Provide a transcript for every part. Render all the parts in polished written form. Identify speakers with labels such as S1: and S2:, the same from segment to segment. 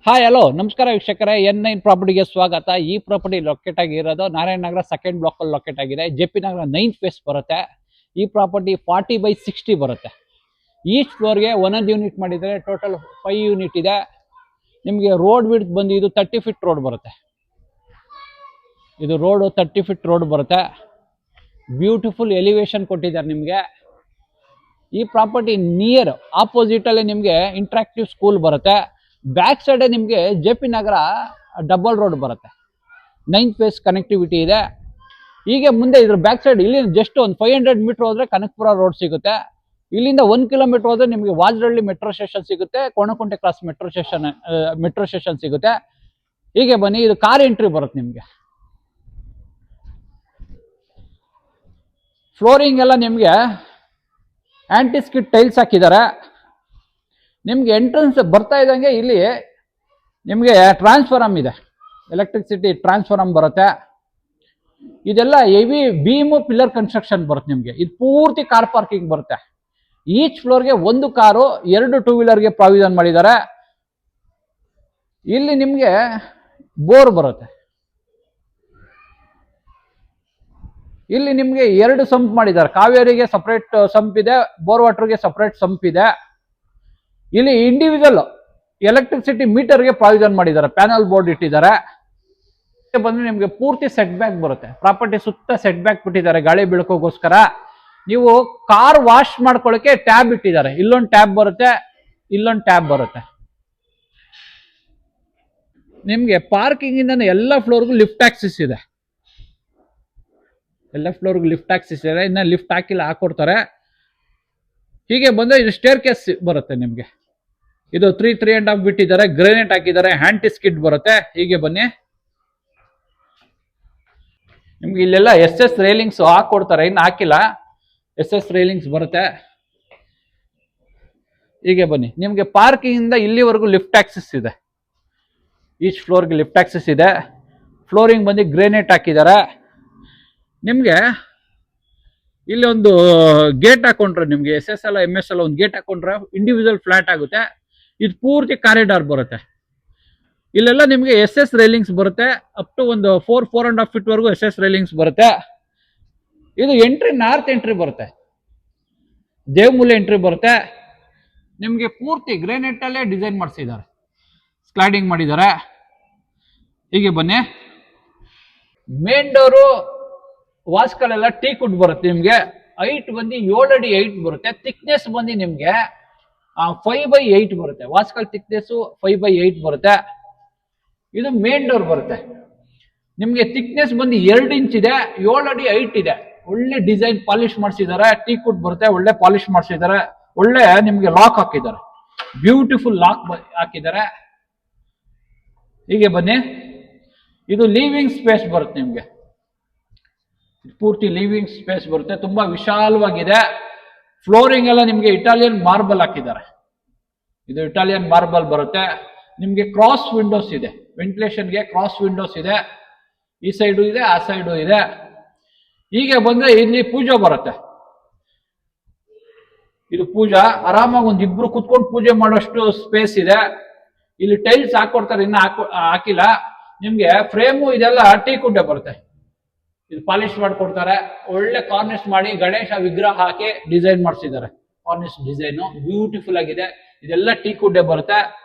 S1: Hi hello ನಮಸ್ಕಾರ ವೀಕ್ಷಕರೇ, N9 ಪ್ರಾಪರ್ಟಿಗೆ ಸ್ವಾಗತ. ಈ ಪ್ರಾಪರ್ಟಿ ಲೊಕೇಟ್ ಆಗಿರೋದು ನಾರಾಯಣ ನಗರ ಸೆಕೆಂಡ್ ಬ್ಲಾಕ್ ಅಲ್ಲಿ ಲೊಕೇಟ್ ಆಗಿದೆ. JP ನಗರ 9th ಫೇಸ್ ಬರುತ್ತೆ. ಈ ಪ್ರಾಪರ್ಟಿ 40/60 ಬರುತ್ತೆ. ಈಚ್ ಫ್ಲೋರ್ಗೆ ಒಂದೊಂದು ಯೂನಿಟ್ ಮಾಡಿದರೆ ಟೋಟಲ್ 5 ಯೂನಿಟ್ ಇದೆ. ನಿಮಗೆ ರೋಡ್ ವಿಡ್ತ್ ಬಂದು ಇದು 30 ಫೀಟ್ ರೋಡ್ ಬರುತ್ತೆ. ಇದು ರೋಡ್ 30 ಫೀಟ್ ರೋಡ್ ಬರುತ್ತೆ. ಬ್ಯೂಟಿಫುಲ್ ಎಲಿವೇಶನ್ ಕೊಟ್ಟಿದ್ದಾರೆ ನಿಮಗೆ. ಈ ಪ್ರಾಪರ್ಟಿ ನಿಯರ್ ಆಪೋಸಿಟ್ ಅಲ್ಲಿ ನಿಮಗೆ ಇಂಟ್ರಾಕ್ಟಿವ್ ಸ್ಕೂಲ್ ಬರುತ್ತೆ. ಬ್ಯಾಕ್ ಸೈಡ್ ನಿಮಗೆ JP ನಗರ ಡಬಲ್ ರೋಡ್ ಬರುತ್ತೆ. 9th ಫೇಸ್ ಕನೆಕ್ಟಿವಿಟಿ ಇದೆ. ಹೀಗೆ ಮುಂದೆ ಇದ್ರ ಬ್ಯಾಕ್ ಸೈಡ್ ಇಲ್ಲಿ ಜಸ್ಟ್ ಒಂದು 500 ಮೀಟರ್ ಹೋದ್ರೆ ಕನಕಪುರ ರೋಡ್ ಸಿಗುತ್ತೆ. ಇಲ್ಲಿಂದ 1 ಕಿಲೋಮೀಟರ್ ಹೋದ್ರೆ ನಿಮಗೆ ವಾಜರಳ್ಳಿ ಮೆಟ್ರೋ ಸ್ಟೇಷನ್ ಸಿಗುತ್ತೆ. ಕೋಣಕುಂಟೆ ಕ್ರಾಸ್ ಮೆಟ್ರೋ ಸ್ಟೇಷನ್ ಸಿಗುತ್ತೆ. ಹೀಗೆ ಬನ್ನಿ, ಇದು ಕಾರ್ ಎಂಟ್ರಿ ಬರುತ್ತೆ ನಿಮಗೆ. ಫ್ಲೋರಿಂಗ್ ಎಲ್ಲ ನಿಮಗೆ ಆಂಟಿಸ್ಕಿಡ್ ಟೈಲ್ಸ್ ಹಾಕಿದ್ದಾರೆ. ನಿಮ್ಗೆ ಎಂಟ್ರೆನ್ಸ್ ಬರ್ತಾ ಇದ್ದಂಗೆ ಇಲ್ಲಿ ನಿಮಗೆ ಟ್ರಾನ್ಸ್ಫಾರಮ್ ಇದೆ, ಎಲೆಕ್ಟ್ರಿಸಿಟಿ ಟ್ರಾನ್ಸ್ಫಾರಮ್ ಬರುತ್ತೆ. ಇದೆಲ್ಲ ಹೆವಿ ಬೀಮು ಪಿಲ್ಲರ್ ಕನ್ಸ್ಟ್ರಕ್ಷನ್ ಬರುತ್ತೆ ನಿಮಗೆ. ಇದು ಪೂರ್ತಿ ಕಾರ್ ಪಾರ್ಕಿಂಗ್ ಬರುತ್ತೆ. ಈಚ್ ಫ್ಲೋರ್ಗೆ 1 ಕಾರು 2 ಟೂ ವೀಲರ್ಗೆ ಪ್ರಾವಿಷನ್ ಮಾಡಿದ್ದಾರೆ. ಇಲ್ಲಿ ನಿಮಗೆ ಬೋರ್ ಬರುತ್ತೆ. ಇಲ್ಲಿ ನಿಮಗೆ 2 ಸಂಪ್ ಮಾಡಿದ್ದಾರೆ. ಕಾವೇರಿಗೆ ಸಪರೇಟ್ ಸಂಪ್ ಇದೆ, ಬೋರ್ ವಾಟರ್ಗೆ ಸಪರೇಟ್ ಸಂಪ್ ಇದೆ. ಇಲ್ಲಿ ಇಂಡಿವಿಜುವಲ್ ಎಲೆಕ್ಟ್ರಿಸಿಟಿ ಮೀಟರ್ಗೆ ಪ್ರಾವಿಷನ್ ಮಾಡಿದ್ದಾರೆ, ಪ್ಯಾನಲ್ ಬೋರ್ಡ್ ಇಟ್ಟಿದ್ದಾರೆ. ಬಂದ್ರೆ ನಿಮಗೆ ಪೂರ್ತಿ ಸೆಟ್ ಬ್ಯಾಕ್ ಬರುತ್ತೆ. ಪ್ರಾಪರ್ಟಿ ಸುತ್ತ ಸೆಟ್ ಬ್ಯಾಕ್ ಬಿಟ್ಟಿದ್ದಾರೆ ಗಾಳಿ ಬೆಳಕೋಗೋಸ್ಕರ. ನೀವು ಕಾರ್ ವಾಶ್ ಮಾಡ್ಕೊಳ್ಳೋಕೆ ಟ್ಯಾಬ್ ಇಟ್ಟಿದ್ದಾರೆ. ಇಲ್ಲೊಂದು ಟ್ಯಾಬ್ ಬರುತ್ತೆ, ಇಲ್ಲೊಂದು ಟ್ಯಾಬ್ ಬರುತ್ತೆ. ನಿಮ್ಗೆ ಪಾರ್ಕಿಂಗ್ ಇಂದ ಎಲ್ಲ ಫ್ಲೋರ್ಗೂ ಲಿಫ್ಟ್ ಆಕ್ಸಿಸ್ ಇದೆ. ಎಲ್ಲ ಫ್ಲೋರ್ಗೂ ಲಿಫ್ಟ್ ಆಕ್ಸಿಸ್ ಇದೆ. ಇನ್ನ ಲಿಫ್ಟ್ ಹಾಕಿಲ್ಲ, ಹಾಕೊಡ್ತಾರೆ. ಹೀಗೆ ಬಂದ್ರೆ ಇದು ಸ್ಟೇರ್ ಕೇಸ್ ಬರುತ್ತೆ ನಿಮ್ಗೆ. ಇದು 3.5 ಬಿಟ್ಟಿದ್ದಾರೆ, ಗ್ರೆನೇಟ್ ಹಾಕಿದ್ದಾರೆ, ಹ್ಯಾಂಟಿ ಸ್ಕಿಡ್ ಬರುತ್ತೆ. ಹೀಗೆ ಬನ್ನಿ, ನಿಮ್ಗೆ ಇಲ್ಲೆಲ್ಲ SS ರೈಲಿಂಗ್ಸ್ ಹಾಕೊಡ್ತಾರೆ, ಇನ್ನು ಹಾಕಿಲ್ಲ. SS ರೈಲಿಂಗ್ಸ್ ಬರುತ್ತೆ. ಹೀಗೆ ಬನ್ನಿ, ನಿಮ್ಗೆ ಪಾರ್ಕಿಂಗ್ ಇಂದ ಇಲ್ಲಿವರೆಗೂ ಲಿಫ್ಟ್ ಆಕ್ಸಿಸ್ ಇದೆ. ಈಚ್ ಫ್ಲೋರ್ಗೆ ಲಿಫ್ಟ್ ಆಕ್ಸಿಸ್ ಇದೆ. ಫ್ಲೋರಿಂಗ್ ಬಂದು ಗ್ರೆನೇಟ್ ಹಾಕಿದ್ದಾರೆ. ನಿಮ್ಗೆ ಇಲ್ಲಿ ಒಂದು ಗೇಟ್ ಹಾಕೊಂಡ್ರೆ, ನಿಮ್ಗೆ SS ಎಲ್ಲ MS ಎಲ್ಲ ಒಂದು ಗೇಟ್ ಹಾಕೊಂಡ್ರೆ ಇಂಡಿವಿಜುವಲ್ ಫ್ಲಾಟ್ ಆಗುತ್ತೆ. ಇದು ಪೂರ್ತಿ ಕಾರಿಡಾರ್ ಬರುತ್ತೆ. ಇಲ್ಲೆಲ್ಲ ನಿಮ್ಗೆ SS ರೈಲಿಂಗ್ಸ್ ಬರುತ್ತೆ. ಅಪ್ ಟು ಒಂದು 4.5 ಫೀಟ್ ವರೆಗೂ SS ರೈಲಿಂಗ್ಸ್ ಬರುತ್ತೆ. ಇದು ಎಂಟ್ರಿ ನಾರ್ತ್ ಎಂಟ್ರಿ ಬರುತ್ತೆ, ದೇವಮೂಲೆ ಎಂಟ್ರಿ ಬರುತ್ತೆ. ನಿಮ್ಗೆ ಪೂರ್ತಿ ಗ್ರೆನೇಟ್ ಅಲ್ಲೇ ಡಿಸೈನ್ ಮಾಡಿಸಿದ್ದಾರೆ, ಸ್ಲೈಡಿಂಗ್ ಮಾಡಿದ್ದಾರೆ. ಹೀಗೆ ಬನ್ನಿ, ಮೇನ್ ಡೋರು ವಾಸ್ಕಲೆಲ್ಲ ಟೀಕ್ ವುಡ್ ಬರುತ್ತೆ. ನಿಮ್ಗೆ ಹೈಟ್ ಬಂದು 7 ಅಡಿ 8 ಬರುತ್ತೆ. ಥಿಕ್ನೆಸ್ ಬಂದು ನಿಮ್ಗೆ 5/8 ಬರುತ್ತೆ. ವಾಸ್ಕಲ್ ಥಿಕ್ನೆಸ್ 5/8 ಬರುತ್ತೆ. ಇದು ಮೇನ್ ಡೋರ್ ಬರುತ್ತೆ. ನಿಮ್ಗೆ ಥಿಕ್ನೆಸ್ ಬಂದು 2 ಇಂಚ್ ಇದೆ, 7 ಅಡಿ 8 ಇದೆ. ಒಳ್ಳೆ ಡಿಸೈನ್ ಪಾಲಿಶ್ ಮಾಡಿಸಿದ್ದಾರೆ. ಟೀಕ್ ವುಡ್ ಬರುತ್ತೆ, ಒಳ್ಳೆ ಪಾಲಿಶ್ ಮಾಡಿಸಿದ್ದಾರೆ. ಒಳ್ಳೆ ನಿಮ್ಗೆ ಲಾಕ್ ಹಾಕಿದ್ದಾರೆ, ಬ್ಯೂಟಿಫುಲ್ ಲಾಕ್ ಹಾಕಿದ್ದಾರೆ. ಹೀಗೆ ಬನ್ನಿ, ಇದು ಲಿವಿಂಗ್ ಸ್ಪೇಸ್ ಬರುತ್ತೆ ನಿಮ್ಗೆ. ಪೂರ್ತಿ ಲಿವಿಂಗ್ ಸ್ಪೇಸ್ ಬರುತ್ತೆ, ತುಂಬಾ ವಿಶಾಲವಾಗಿದೆ. ಫ್ಲೋರಿಂಗ್ ಎಲ್ಲ ನಿಮ್ಗೆ ಇಟಾಲಿಯನ್ ಮಾರ್ಬಲ್ ಹಾಕಿದ್ದಾರೆ. ಇದು ಇಟಾಲಿಯನ್ ಮಾರ್ಬಲ್ ಬರುತ್ತೆ. ನಿಮ್ಗೆ ಕ್ರಾಸ್ ವಿಂಡೋಸ್ ಇದೆ, ವೆಂಟಿಲೇಷನ್ಗೆ ಕ್ರಾಸ್ ವಿಂಡೋಸ್ ಇದೆ. ಈ ಸೈಡು ಇದೆ, ಆ ಸೈಡು ಇದೆ. ಹೀಗೆ ಬಂದ್ರೆ ಇಲ್ಲಿ ಪೂಜೆ ಬರುತ್ತೆ. ಇದು ಪೂಜಾ ಆರಾಮಾಗಿ ಒಂದು ಇಬ್ರು ಕುತ್ಕೊಂಡು ಪೂಜೆ ಮಾಡೋಷ್ಟು ಸ್ಪೇಸ್ ಇದೆ. ಇಲ್ಲಿ ಟೈಲ್ಸ್ ಹಾಕೊಡ್ತಾರೆ, ಇನ್ನ ಹಾಕಿಲ್ಲ. ನಿಮ್ಗೆ ಫ್ರೇಮು ಇದೆಲ್ಲ ಟೀಕ್ ವುಡ್ ಬರುತ್ತೆ. ಇದು ಪಾಲಿಶ್ ಮಾಡ್ಕೊಡ್ತಾರೆ. ಒಳ್ಳೆ ಕಾರ್ನಿಶ್ ಮಾಡಿ ಗಣೇಶ ವಿಗ್ರಹ ಹಾಕಿ ಡಿಸೈನ್ ಮಾಡಿಸಿದ್ದಾರೆ. ಕಾರ್ನಿಶ್ ಡಿಸೈನು ಬ್ಯೂಟಿಫುಲ್ ಆಗಿದೆ. ಇದೆಲ್ಲ ಟೀಕ್ ವುಡ್ ಬರುತ್ತೆ,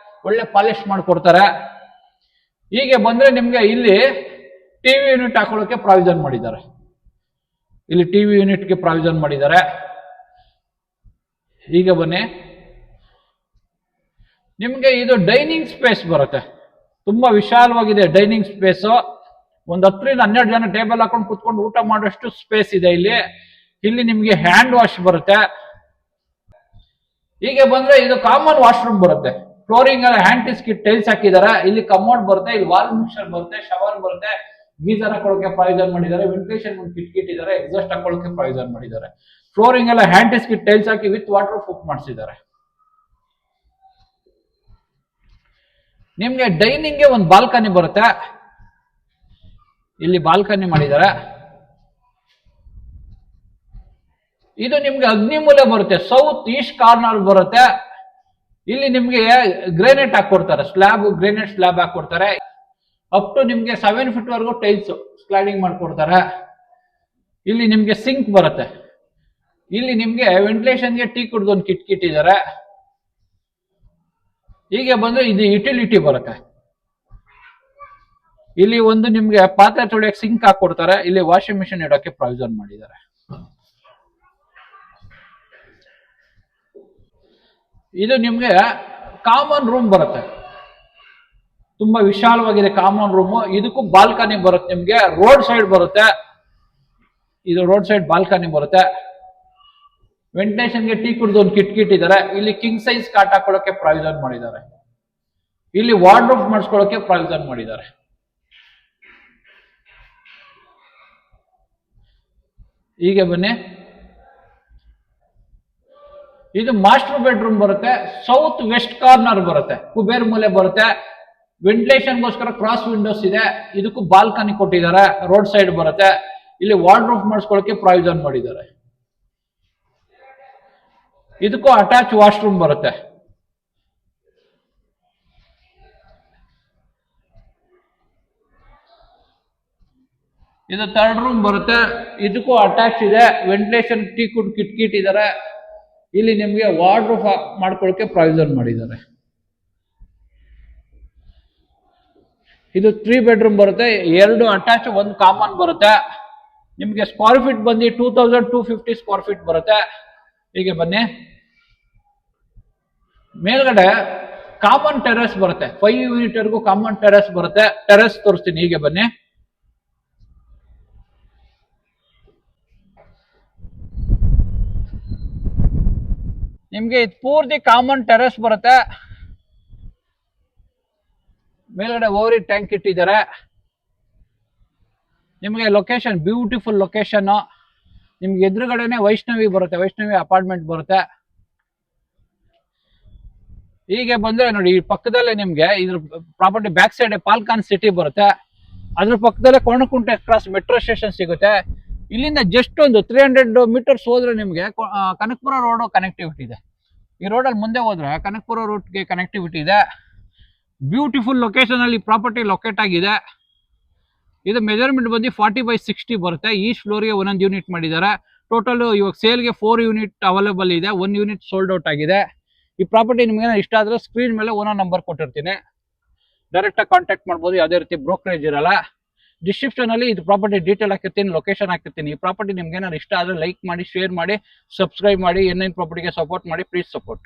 S1: ಒಳ್ಳೆ ಪಾಲಿಶ್ ಮಾಡ್ಕೊಡ್ತಾರೆ. ಹೀಗೆ ಬಂದ್ರೆ ನಿಮ್ಗೆ ಇಲ್ಲಿ ಟಿವಿ ಯೂನಿಟ್ ಹಾಕೊಳ್ಳೋಕೆ ಪ್ರಾವಿಷನ್ ಮಾಡಿದ್ದಾರೆ. ಇಲ್ಲಿ ಟಿವಿ ಯೂನಿಟ್ಗೆ ಪ್ರಾವಿಷನ್ ಮಾಡಿದ್ದಾರೆ. ಹೀಗೆ ಬನ್ನಿ, ನಿಮ್ಗೆ ಇದು ಡೈನಿಂಗ್ ಸ್ಪೇಸ್ ಬರುತ್ತೆ. ತುಂಬಾ ವಿಶಾಲವಾಗಿದೆ ಡೈನಿಂಗ್ ಸ್ಪೇಸ್. ಒಂದು 10 ರಿಂದ 12 ಜನ ಟೇಬಲ್ ಹಾಕೊಂಡು ಕುತ್ಕೊಂಡು ಊಟ ಮಾಡೋಷ್ಟು ಸ್ಪೇಸ್ ಇದೆ ಇಲ್ಲಿ. ಇಲ್ಲಿ ನಿಮ್ಗೆ ಹ್ಯಾಂಡ್ ವಾಶ್ ಬರುತ್ತೆ. ಹೀಗೆ ಬಂದ್ರೆ ಇದು ಕಾಮನ್ ವಾಶ್ರೂಮ್ ಬರುತ್ತೆ. ಫ್ಲೋರಿಂಗ್ ಎಲ್ಲ ಹ್ಯಾಂಟಿಸ್ಕಿಡ್ ಟೈಲ್ಸ್ ಹಾಕಿದ್ದಾರೆ. ಇಲ್ಲಿ ಕಮೋಡ್ ಬರುತ್ತೆ, ಇಲ್ಲಿ ವಾಲ್ ಮಿಕ್ಸರ್ ಬರುತ್ತೆ, ಶವರ್ ಬರುತ್ತೆ. ಗೀಸರ್ ಹಾಕೊಳ್ಳೋಕೆ ಪ್ರಾವಿಷನ್ ಮಾಡಿದ್ದಾರೆ. ವೆಂಟಿಲೇಷನ್ ಒಂದು ಕಿಟಕಿ ಇಟ್ಟಿದ್ದಾರೆ, ಎಕ್ಸಾಸ್ಟ್ ಹಾಕೊಳ್ಳೋಕೆ ಪ್ರಾವಿಷನ್ ಮಾಡಿದ್ದಾರೆ. ಫ್ಲೋರಿಂಗ್ ಎಲ್ಲ ಹ್ಯಾಂಟಿಸ್ಕಿಡ್ ಟೈಲ್ಸ್ ಹಾಕಿ ವಿತ್ ವಾಟರ್ ಪ್ರೂಫ್ ಮಾಡಿಸಿದ್ದಾರೆ. ನಿಮ್ಗೆ ಡೈನಿಂಗ್ಗೆ ಒಂದು ಬಾಲ್ಕನಿ ಬರುತ್ತೆ. ಇಲ್ಲಿ ಬಾಲ್ಕನಿ ಮಾಡಿದ್ದಾರೆ. ಇದು ನಿಮ್ಗೆ ಅಗ್ನಿಮೂಲೆ ಬರುತ್ತೆ, ಸೌತ್ ಈಸ್ಟ್ ಕಾರ್ನರ್ ಬರುತ್ತೆ. ಇಲ್ಲಿ ನಿಮ್ಗೆ ಗ್ರೇನೈಟ್ ಹಾಕೊಡ್ತಾರೆ, ಗ್ರೇನೈಟ್ ಸ್ಲ್ಯಾಬ್ ಹಾಕೊಡ್ತಾರೆ. ಅಪ್ ಟು ನಿಮ್ಗೆ 7 ಫೀಟ್ ವರೆಗೂ ಟೈಲ್ಸ್ ಸ್ಲೈಡಿಂಗ್ ಮಾಡ್ಕೊಡ್ತಾರೆ. ಇಲ್ಲಿ ನಿಮ್ಗೆ ಸಿಂಕ್ ಬರುತ್ತೆ. ಇಲ್ಲಿ ನಿಮ್ಗೆ ವೆಂಟಿಲೇಷನ್ಗೆ ಟೀ ಕುಡ್ದು ಒಂದು ಕಿಟ್ ಇಟ್ಟಿದ್ದಾರೆ. ಹೀಗೆ ಬಂದ್ರೆ ಇದು ಯುಟಿಲಿಟಿ ಬರುತ್ತೆ. ಇಲ್ಲಿ ಒಂದು ನಿಮ್ಗೆ ಪಾತ್ರೆ ತೊಳೆಯಕ್ಕೆ ಸಿಂಕ್ ಹಾಕೊಡ್ತಾರೆ. ಇಲ್ಲಿ ವಾಷಿಂಗ್ ಮಿಷಿನ್ ಇಡೋಕೆ ಪ್ರಾವಿಷನ್ ಮಾಡಿದ್ದಾರೆ. ಇದು ನಿಮ್ಗೆ ಕಾಮನ್ ರೂಮ್ ಬರುತ್ತೆ, ತುಂಬಾ ವಿಶಾಲವಾಗಿದೆ ಕಾಮನ್ ರೂಮ್. ಇದಕ್ಕೂ ಬಾಲ್ಕನಿ ಬರುತ್ತೆ, ನಿಮ್ಗೆ ರೋಡ್ ಸೈಡ್ ಬರುತ್ತೆ. ಇದು ರೋಡ್ ಸೈಡ್ ಬಾಲ್ಕನಿ ಬರುತ್ತೆ. ವೆಂಟಿಲೇಷನ್ಗೆ ಟೀ ಕುಡ್ದು ಒಂದು ಕಿಟ್ ಇದ್ದಾರೆ. ಇಲ್ಲಿ ಕಿಂಗ್ ಸೈಜ್ ಕಾಟ್ ಹಾಕೊಳ್ಳೋಕೆ ಪ್ರಾವಿಷನ್ ಮಾಡಿದ್ದಾರೆ. ಇಲ್ಲಿ ವಾರ್ಡ್ರೋಬ್ ಮಾಡಿಸ್ಕೊಳ್ಳೋಕೆ ಪ್ರಾವಿಷನ್ ಮಾಡಿದ್ದಾರೆ. ಹೀಗೆ ಬನ್ನಿ. ಇದು ಮಾಸ್ಟರ್ ಬೆಡ್ರೂಮ್ ಬರುತ್ತೆ. ಸೌತ್ ವೆಸ್ಟ್ ಕಾರ್ನರ್ ಬರುತ್ತೆ, ಕುಬೇರ್ ಮೂಲೆ ಬರುತ್ತೆ. ವೆಂಟಿಲೇಷನ್ಗೋಸ್ಕರ ಕ್ರಾಸ್ ವಿಂಡೋಸ್ ಇದೆ. ಇದಕ್ಕೂ ಬಾಲ್ಕನಿ ಕೊಟ್ಟಿದ್ದಾರೆ, ರೋಡ್ ಸೈಡ್ ಬರುತ್ತೆ. ಇಲ್ಲಿ ವಾರ್ಡ್ರೋಬ್ ಮಾಡಿಸ್ಕೊಳ್ಳೋಕೆ ಪ್ರಾವಿಷನ್ ಮಾಡಿದ್ದಾರೆ. ಇದಕ್ಕೂ ಅಟ್ಯಾಚ್ ವಾಶ್ರೂಮ್ ಬರುತ್ತೆ. ಇದು 3rd ರೂಮ್ ಬರುತ್ತೆ. ಇದಕ್ಕೂ ಅಟ್ಯಾಚ್ ಇದೆ. ವೆಂಟಿಲೇಷನ್ ಟೀ ಕುಡ್ ಕಿಟ್ ಇದ್ದಾರೆ. ಇಲ್ಲಿ ನಿಮ್ಗೆ ವಾರ್ಡ್ರೋಬ್ ಮಾಡ್ಕೊಳ್ಳೋಕೆ ಪ್ರಾವಿಷನ್ ಮಾಡಿದ್ದಾರೆ. ಇದು 3 ಬೆಡ್ರೂಮ್ ಬರುತ್ತೆ. 2 ಅಟ್ಯಾಚ್, 1 ಕಾಮನ್ ಬರುತ್ತೆ. ನಿಮ್ಗೆ ಸ್ಕ್ವೇರ್ ಫೀಟ್ ಬಂದು 2250 ಸ್ಕ್ವೇರ್ ಫೀಟ್ ಬರುತ್ತೆ. ಹೀಗೆ ಬನ್ನಿ. ಮೇಲ್ಗಡೆ ಕಾಮನ್ ಟೆರೆಸ್ ಬರುತ್ತೆ, 5 ಯೂನಿಟ್ ವರೆಗೂ ಕಾಮನ್ ಟೆರೆಸ್ ಬರುತ್ತೆ. ಟೆರೆಸ್ ತೋರಿಸ್ತೀನಿ, ಹೀಗೆ ಬನ್ನಿ. ನಿಮ್ಗೆ ಇದು ಪೂರ್ತಿ ಕಾಮನ್ ಟೆರೆಸ್ ಬರುತ್ತೆ. ಮೇಲ್ಗಡೆ ಓವರ್ ಟ್ಯಾಂಕ್ ಇಟ್ಟಿದ್ದಾರೆ. ನಿಮಗೆ ಲೊಕೇಶನ್ ಬ್ಯೂಟಿಫುಲ್ ಲೊಕೇಶನ್. ನಿಮ್ಗೆ ಎದುರುಗಡೆನೆ ವೈಷ್ಣವಿ ಬರುತ್ತೆ, ವೈಷ್ಣವಿ ಅಪಾರ್ಟ್ಮೆಂಟ್ ಬರುತ್ತೆ. ಹೀಗೆ ಬಂದ್ರೆ ನೋಡಿ, ಈ ಪಕ್ಕದಲ್ಲೇ ನಿಮ್ಗೆ ಇದ್ರ ಪ್ರಾಪರ್ಟಿ ಬ್ಯಾಕ್ ಸೈಡ್ ಪಾಲ್ಕಾನ್ ಸಿಟಿ ಬರುತ್ತೆ. ಅದ್ರ ಪಕ್ಕದಲ್ಲೇ ಕೋಣಕುಂಟೆ ಕ್ರಾಸ್ ಮೆಟ್ರೋ ಸ್ಟೇಷನ್ ಸಿಗುತ್ತೆ. ಇಲ್ಲಿಂದ ಜಸ್ಟ್ ಒಂದು 300 ಮೀಟರ್ಸ್ ಹೋದ್ರೆ ನಿಮ್ಗೆ ಕನಕಪುರ ರೋಡ್ ಕನೆಕ್ಟಿವಿಟಿ ಇದೆ. ಈ ರೋಡಲ್ಲಿ ಮುಂದೆ ಹೋದ್ರೆ ಕನಕಪುರ ರೂಟ್ಗೆ ಕನೆಕ್ಟಿವಿಟಿ ಇದೆ. ಬ್ಯೂಟಿಫುಲ್ ಲೊಕೇಶನ್ ಅಲ್ಲಿ ಪ್ರಾಪರ್ಟಿ ಲೊಕೇಟ್ ಆಗಿದೆ. ಇದು ಮೆಜರ್ಮೆಂಟ್ ಬಂದು 40/60 ಬರುತ್ತೆ. ಈಚ್ ಫ್ಲೋರ್ಗೆ ಒಂದೊಂದು ಯೂನಿಟ್ ಮಾಡಿದ್ದಾರೆ. ಟೋಟಲ್ ಇವಾಗ ಸೇಲ್ಗೆ 4 ಯೂನಿಟ್ ಅವೈಲೇಬಲ್ ಇದೆ. 1 ಯೂನಿಟ್ ಸೋಲ್ಡ್ ಔಟ್ ಆಗಿದೆ. ಈ ಪ್ರಾಪರ್ಟಿ ನಿಮ್ಗೆ ಇಷ್ಟ ಆದ್ರೆ ಸ್ಕ್ರೀನ್ ಮೇಲೆ ಓನರ್ ನಂಬರ್ ಕೊಟ್ಟಿರ್ತೀನಿ, ಡೈರೆಕ್ಟ್ ಆಗಿ ಕಾಂಟ್ಯಾಕ್ಟ್ ಮಾಡ್ಬೋದು. ಯಾವುದೇ ರೀತಿ ಬ್ರೋಕರೇಜ್ ಇರಲ್ಲ. ಡಿಸ್ಕ್ರಿಪ್ಷನ್ ಅಲ್ಲಿ ಇದು ಪ್ರಾಪರ್ಟಿ ಡೀಟೇಲ್ ಹಾಕಿರ್ತೀನಿ, ಲೊಕೇಶನ್ ಹಾಕಿರ್ತೀನಿ. ಈ ಪ್ರಾಪರ್ಟಿ ನಿಮ್ಗೆ ಏನಾದ್ರು ಇಷ್ಟ ಆದ್ರೆ ಲೈಕ್ ಮಾಡಿ, ಶೇರ್ ಮಾಡಿ, ಸಬ್ಸ್ಕ್ರೈಬ್ ಮಾಡಿ. N9 ಪ್ರಾಪರ್ಟಿಗೆ ಸಪೋರ್ಟ್ ಮಾಡಿ, ಪ್ಲೀಸ್ ಸಪೋರ್ಟ್.